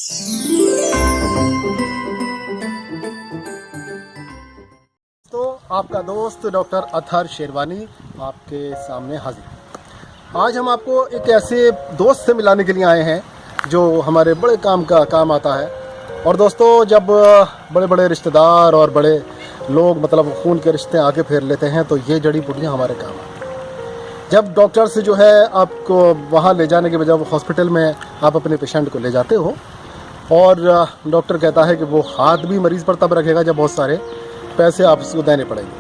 तो आपका दोस्त डॉक्टर अथर शेरवानी आपके सामने हाजिर। आज हम आपको एक ऐसे दोस्त से मिलाने के लिए आए हैं जो हमारे बड़े काम आता है। और दोस्तों, जब बड़े बड़े रिश्तेदार और बड़े लोग मतलब खून के रिश्ते आके फेर लेते हैं तो ये जड़ी बूटियाँ हमारे काम आती हैं। जब डॉक्टर से जो है आपको वहाँ ले जाने के बजाय हॉस्पिटल में आप अपने पेशेंट को ले जाते हो और डॉक्टर कहता है कि वो हाथ भी मरीज़ पर तब रखेगा जब बहुत सारे पैसे आप उसको देने पड़ेंगे।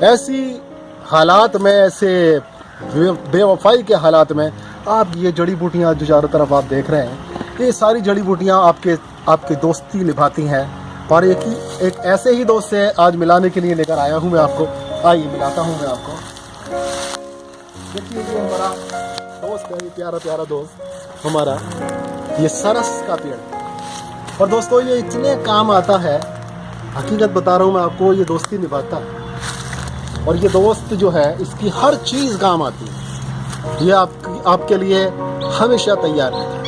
ऐसी हालात में, ऐसे बेवफाई के हालात में आप ये जड़ी बूटियाँ जो चारों तरफ आप देख रहे हैं, ये सारी जड़ी बूटियाँ आपके दोस्ती निभाती हैं। और एक ऐसे ही दोस्त से आज मिलाने के लिए लेकर आया हूँ मैं आपको। आइए मिलाता हूँ मैं आपको। देखिए ये हमारा दोस्त है, ये प्यारा प्यारा दोस्त हमारा, ये सरस का पेड़। और दोस्तों ये इतने काम आता है, हकीकत बता रहा हूँ मैं आपको, ये दोस्ती निभाता है। और ये दोस्त जो है इसकी हर चीज़ काम आती है। ये आपके लिए हमेशा तैयार रहता है।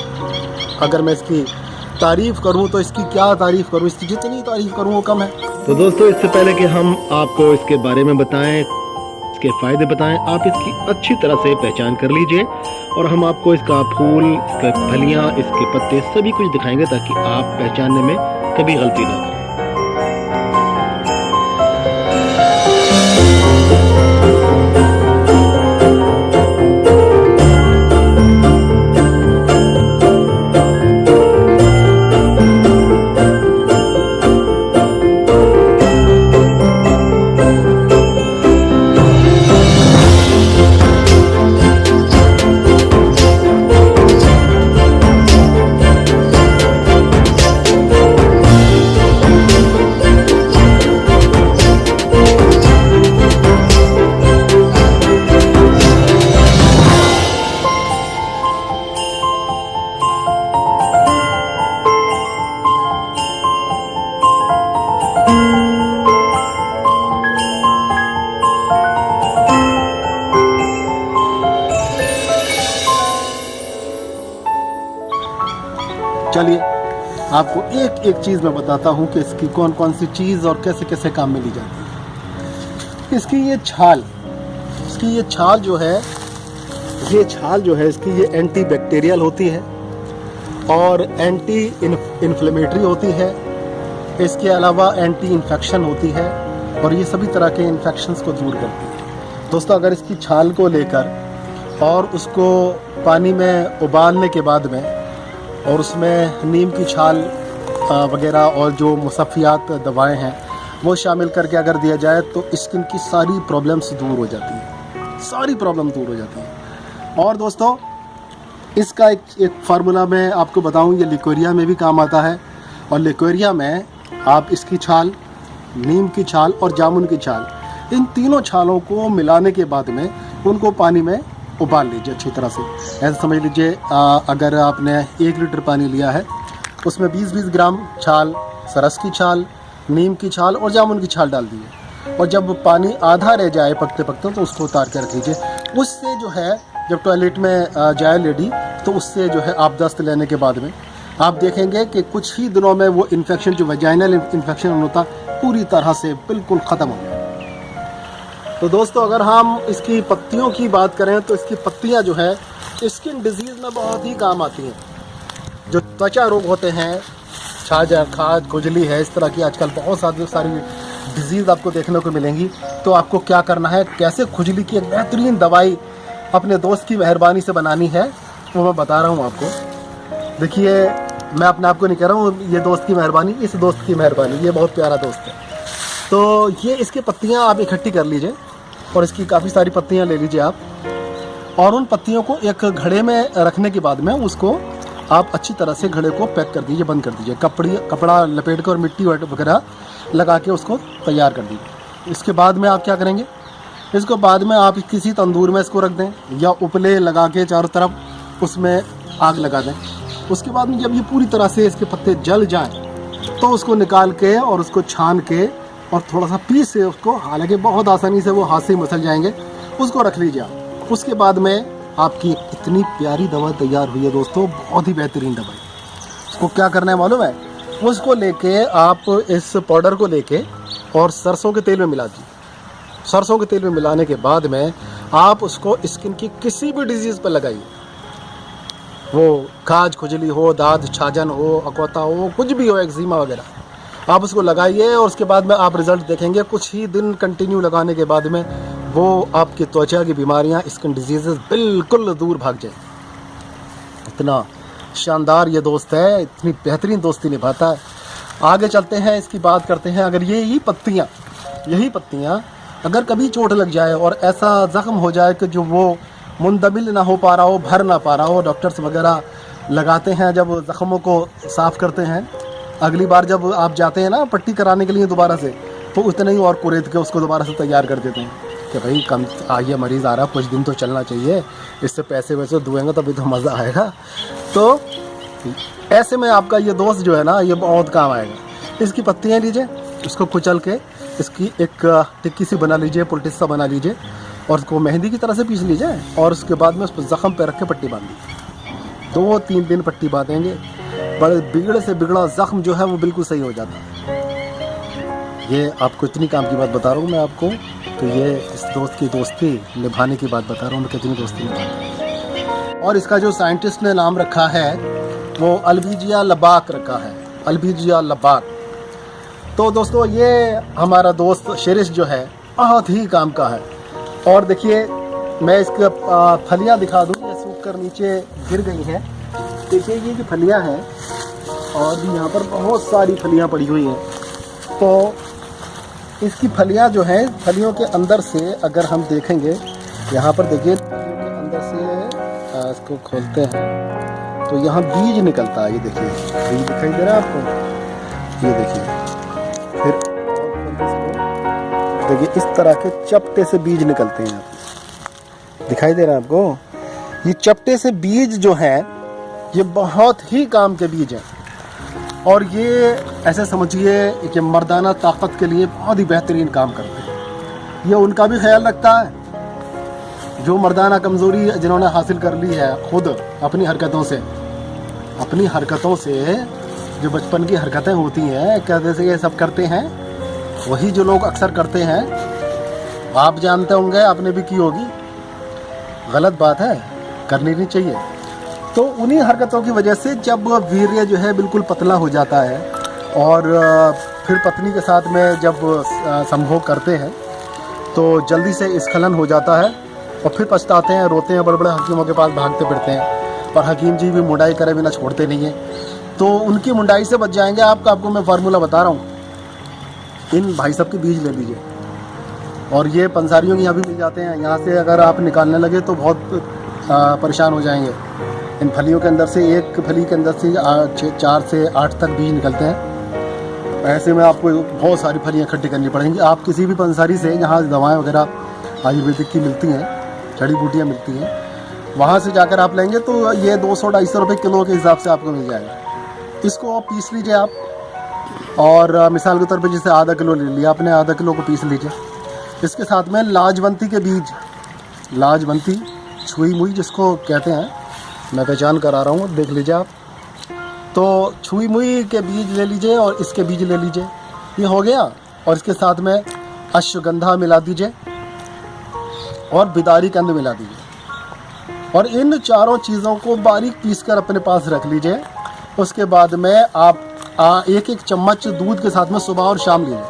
अगर मैं इसकी तारीफ़ करूँ तो इसकी क्या तारीफ़ करूँ, इसकी जितनी तारीफ़ करूँ वो कम है। तो दोस्तों, इससे पहले कि हम आपको इसके बारे में बताएं, इसके फ़ायदे बताएं, आप इसकी अच्छी तरह से पहचान कर लीजिए और हम आपको इसका फूल, इसके फलियाँ, इसके पत्ते सभी कुछ दिखाएंगे ताकि आप पहचानने में कभी गलती ना करें। चलिए आपको एक एक चीज़ मैं बताता हूँ कि इसकी कौन कौन सी चीज़ और कैसे कैसे काम में ली जाती है। इसकी ये छाल जो है, इसकी ये एंटी बैक्टीरियल होती है और एंटी इन्फ्लेमेटरी होती है। इसके अलावा एंटी इन्फेक्शन होती है और ये सभी तरह के इन्फेक्शंस को दूर करती है। दोस्तों, अगर इसकी छाल को लेकर और उसको पानी में उबालने के बाद में और उसमें नीम की छाल वगैरह और जो मुसफ़ियात दवाएं हैं वो शामिल करके अगर दिया जाए तो स्किन की सारी प्रॉब्लम्स दूर हो जाती हैं, सारी प्रॉब्लम दूर हो जाती हैं। और दोस्तों, इसका एक फार्मूला मैं आपको बताऊं, ये लिकोरिया में भी काम आता है। और लिकोरिया में आप इसकी छाल, नीम की छाल और जामुन की छाल, इन तीनों छालों को मिलाने के बाद में उनको पानी में उबाल लीजिए अच्छी तरह से। ऐसा समझ लीजिए अगर आपने 1 लीटर पानी लिया है उसमें 20-20 ग्राम छाल, सरस की छाल, नीम की छाल और जामुन की छाल डाल दीजिए। और जब पानी आधा रह जाए पकते पकते तो उसको उतार के रख लीजिए। उससे जो है जब टॉयलेट में जाए लेडी तो उससे जो है आप दस्त लेने के बाद में आप देखेंगे कि कुछ ही दिनों में वो इन्फेक्शन, जो वेजाइनल इन्फेक्शन होता, पूरी तरह से बिल्कुल ख़त्म हो गया। तो दोस्तों, अगर हम इसकी पत्तियों की बात करें तो इसकी पत्तियां जो है स्किन डिजीज़ में बहुत ही काम आती हैं। जो त्वचा रोग होते हैं, छाछ, खाज, खुजली है, इस तरह की आजकल बहुत सारी डिजीज़ आपको देखने को मिलेंगी। तो आपको क्या करना है, कैसे खुजली की एक बेहतरीन दवाई अपने दोस्त की मेहरबानी से बनानी है वो मैं बता रहा हूँ आपको। देखिए, मैं अपने आप को नहीं कह रहा हूँ, ये दोस्त की मेहरबानी, इस दोस्त की मेहरबानी, ये बहुत प्यारा दोस्त है। तो ये इसकी पत्तियाँ आप इकट्ठी कर लीजिए और इसकी काफ़ी सारी पत्तियाँ ले लीजिए आप। और उन पत्तियों को एक घड़े में रखने के बाद में उसको आप अच्छी तरह से घड़े को पैक कर दीजिए, बंद कर दीजिए, कपड़ा लपेट कर और मिट्टी वगैरह लगा के उसको तैयार कर दीजिए। इसके बाद में आप क्या करेंगे, इसको बाद में आप किसी तंदूर में इसको रख दें या उपले लगा के चारों तरफ उसमें आग लगा दें। उसके बाद में जब ये पूरी तरह से इसके पत्ते जल जाएं तो उसको निकाल के और उसको छान के और थोड़ा सा पीस से उसको, हालांकि बहुत आसानी से वो हाथ से मसल जाएंगे, उसको रख लीजिए आप। उसके बाद में आपकी इतनी प्यारी दवा तैयार हुई है दोस्तों, बहुत ही बेहतरीन दवाई। उसको क्या करना है मालूम है? उसको लेके आप इस पाउडर को लेके और सरसों के तेल में मिला दीजिए। सरसों के तेल में मिलाने के बाद में आप उसको स्किन की किसी भी डिजीज़ पर लगाइए, वो खाज खुजली हो, दाद छाजन हो, अकौता हो, कुछ भी हो, एक्जिमा वगैरह, आप उसको लगाइए और उसके बाद में आप रिज़ल्ट देखेंगे। कुछ ही दिन कंटिन्यू लगाने के बाद में वो आपकी त्वचा की बीमारियां, स्किन डिजीज़ बिल्कुल दूर भाग जाए। इतना शानदार ये दोस्त है, इतनी बेहतरीन दोस्ती निभाता है। आगे चलते हैं, इसकी बात करते हैं। अगर यही पत्तियाँ अगर कभी चोट लग जाए और ऐसा ज़ख्म हो जाए कि जो वो मुंदमिल ना हो पा रहा हो, भर ना पा रहा हो, डॉक्टर्स वगैरह लगाते हैं जब ज़ख्मों को साफ़ करते हैं, अगली बार जब आप जाते हैं ना पट्टी कराने के लिए दोबारा से, तो उतने ही और कुरेद के उसको दोबारा से तैयार कर देते हैं कि भाई कम आइए, मरीज़ आ रहा, कुछ दिन तो चलना चाहिए, इससे पैसे वैसे दुएंगे तभी तो मज़ा आएगा। तो ऐसे में आपका ये दोस्त जो है ना, ये बहुत काम आएगा। इसकी पत्तियाँ लीजिए, उसको कुचल के इसकी एक टिक्की सी बना लीजिए, पुलटिस सा बना लीजिए और उसको मेहंदी की तरह से पीस लीजिए और उसके बाद में उस पर ज़ख़म पे रख के पट्टी बांध लीजिए। 2-3 दिन पट्टी बांधेंगे, बड़े बिगड़े से बिगड़ा ज़ख़म जो है वो बिल्कुल सही हो जाता है। ये आपको इतनी काम की बात बता रहा हूँ मैं आपको, तो ये इस दोस्त की दोस्ती निभाने की बात बता रहा हूँ, कितनी दोस्ती निभाते हैं। और इसका जो साइंटिस्ट ने नाम रखा है वो अल्बीजिया लबाक रखा है, अल्बीजिया लबाक। तो दोस्तों ये हमारा दोस्त शिरिश जो है बहुत ही काम का है। और देखिए मैं इसके फलियां दिखा दूँ, ये सूख कर नीचे गिर गई हैं। देखिए ये जो फलियां हैं और भी यहाँ पर बहुत सारी फलियां पड़ी हुई हैं। तो इसकी फलियां जो हैं, फलियों के अंदर से अगर हम देखेंगे, यहाँ पर देखिए फलियों के अंदर से इसको खोलते हैं तो यहाँ बीज निकलता है। ये देखिए बीज दिखाई दे रहा है आपको, ये देखिए। फिर देखिए इस तरह के चपटे से बीज निकलते हैं, दिखाई दे रहा है आपको। ये चपटे से बीज जो है ये बहुत ही काम के बीज हैं और ये ऐसे समझिए कि मर्दाना ताकत के लिए बहुत ही बेहतरीन काम करते हैं। ये उनका भी ख्याल रखता है जो मर्दाना कमज़ोरी जिन्होंने हासिल कर ली है खुद अपनी हरकतों से जो बचपन की हरकतें होती हैं, कैसे से ये सब करते हैं, वही जो लोग अक्सर करते हैं। आप जानते होंगे, आपने भी की होगी, गलत बात है, करनी नहीं चाहिए। तो उन्हीं हरकतों की वजह से जब वीर्य जो है बिल्कुल पतला हो जाता है और फिर पत्नी के साथ में जब संभोग करते हैं तो जल्दी से स्खलन हो जाता है और फिर पछताते हैं, रोते हैं, बड़े बड़े हकीमों के पास भागते फिरते हैं और हकीम जी भी मुंडाई करे बिना छोड़ते नहीं हैं। तो उनकी मुंडाई से बच जाएंगे आपको मैं फार्मूला बता रहा हूँ। इन भाई साहब के बीज ले लीजिए और ये पंसारियों के यहाँ भी मिल जाते हैं। यहाँ से अगर आप निकालने लगे तो बहुत परेशान हो जाएंगे। इन फलियों के अंदर से, एक फली के अंदर से 4 से 8 तक बीज निकलते हैं। ऐसे में आपको बहुत सारी फलियाँ इकट्ठी करनी पड़ेंगी। आप किसी भी पंसारी से, जहाँ दवाएँ वगैरह आयुर्वेदिक की मिलती हैं, जड़ी बूटियाँ मिलती हैं, वहाँ से जाकर आप लेंगे तो ये 200-250 रुपये किलो के हिसाब से आपको मिल जाएगा। इसको आप पीस लीजिए आप, और मिसाल के तौर पे जैसे आधा किलो ले लिया आपने, आधा किलो को पीस लीजिए। इसके साथ में लाजवंती के बीज, लाजवंती छुई मुई जिसको कहते हैं, मैं पहचान करा रहा हूँ, देख लीजिए आप। तो छुई मुई के बीज ले लीजिए और इसके बीज ले लीजिए, ये हो गया। और इसके साथ में अश्वगंधा मिला दीजिए और बिदारी कंद मिला दीजिए और इन चारों चीज़ों को बारीक पीस कर अपने पास रख लीजिए। उसके बाद में आप 1-1 चम्मच दूध के साथ में सुबह और शाम लीजिए।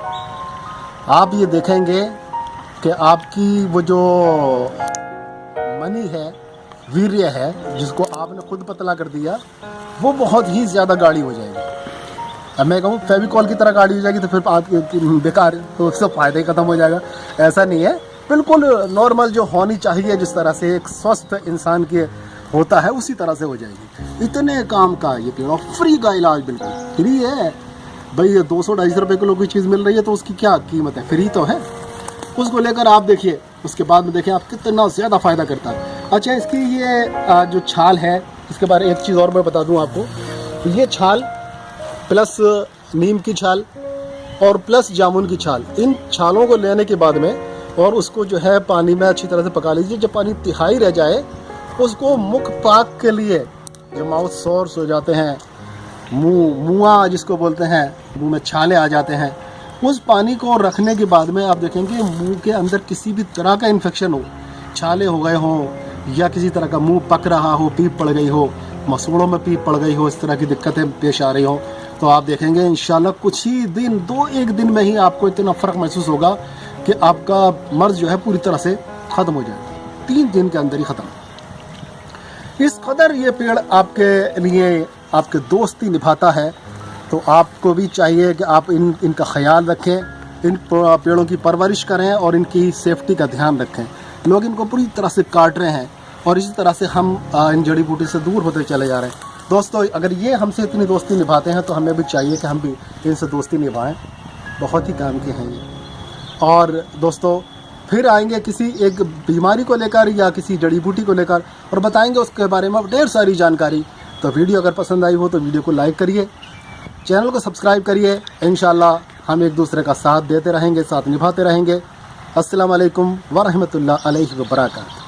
आप ये देखेंगे कि आपकी वो जो मनी है, वीर्य है, जिसको आपने खुद पतला कर दिया, वो बहुत ही ज़्यादा गाढ़ी हो जाएगी। अब मैं कहूँ फेविकॉल की तरह गाढ़ी हो जाएगी तो फिर आप बेकार, तो उससे फ़ायदा ही ख़त्म हो जाएगा। ऐसा नहीं है, बिल्कुल नॉर्मल जो होनी चाहिए, जिस तरह से एक स्वस्थ इंसान के होता है उसी तरह से हो जाएगी। इतने काम का ये पेड़, फ्री का इलाज, बिल्कुल फ्री है भाई। ये 200-250 रुपये किलो की चीज़ मिल रही है तो उसकी क्या कीमत है, फ्री तो है। उसको लेकर आप देखिए, उसके बाद में देखिए आप कितना ज़्यादा फ़ायदा करता है। अच्छा, इसकी ये जो छाल है, इसके बारे में एक चीज़ और मैं बता दूं आपको। ये छाल प्लस नीम की छाल और प्लस जामुन की छाल, इन छालों को लेने के बाद में और उसको जो है पानी में अच्छी तरह से पका लीजिए। जब पानी तिहाई रह जाए, उसको मुख पाक के लिए, जो माउथ सोर्स हो जाते हैं मुआ जिसको बोलते हैं, मुंह में छाले आ जाते हैं, उस पानी को रखने के बाद में आप देखेंगे मुंह के अंदर किसी भी तरह का इन्फेक्शन हो, छाले हो गए हों या किसी तरह का मुंह पक रहा हो, पीप पड़ गई हो, मसूड़ों में पीप पड़ गई हो, इस तरह की दिक्कतें पेश आ रही हो, तो आप देखेंगे इंशाल्लाह कुछ ही दिन, 2-1 दिन में ही आपको इतना फ़र्क महसूस होगा कि आपका मर्ज़ जो है पूरी तरह से ख़त्म हो जाएगा, 3 दिन के अंदर ही ख़त्म। इस कदर ये पेड़ आपके लिए आपके दोस्ती निभाता है, तो आपको भी चाहिए कि आप इनका ख्याल रखें, इन पेड़ों की परवरिश करें और इनकी सेफ्टी का ध्यान रखें। लोग इनको पूरी तरह से काट रहे हैं और इसी तरह से हम इन जड़ी बूटी से दूर होते चले जा रहे हैं। दोस्तों, अगर ये हमसे इतनी दोस्ती निभाते हैं तो हमें भी चाहिए कि हम भी इनसे दोस्ती निभाएं, बहुत ही काम के हैं ये। और दोस्तों, फिर आएंगे किसी एक बीमारी को लेकर या किसी जड़ी बूटी को लेकर और बताएंगे उसके बारे में ढेर सारी जानकारी। तो वीडियो अगर पसंद आई हो तो वीडियो को लाइक करिए, चैनल को सब्सक्राइब करिए। इंशाल्लाह हम एक दूसरे का साथ देते रहेंगे, साथ निभाते रहेंगे। अस्सलाम वालेकुम व रहमतुल्लाह अलैहि व बरकातहू।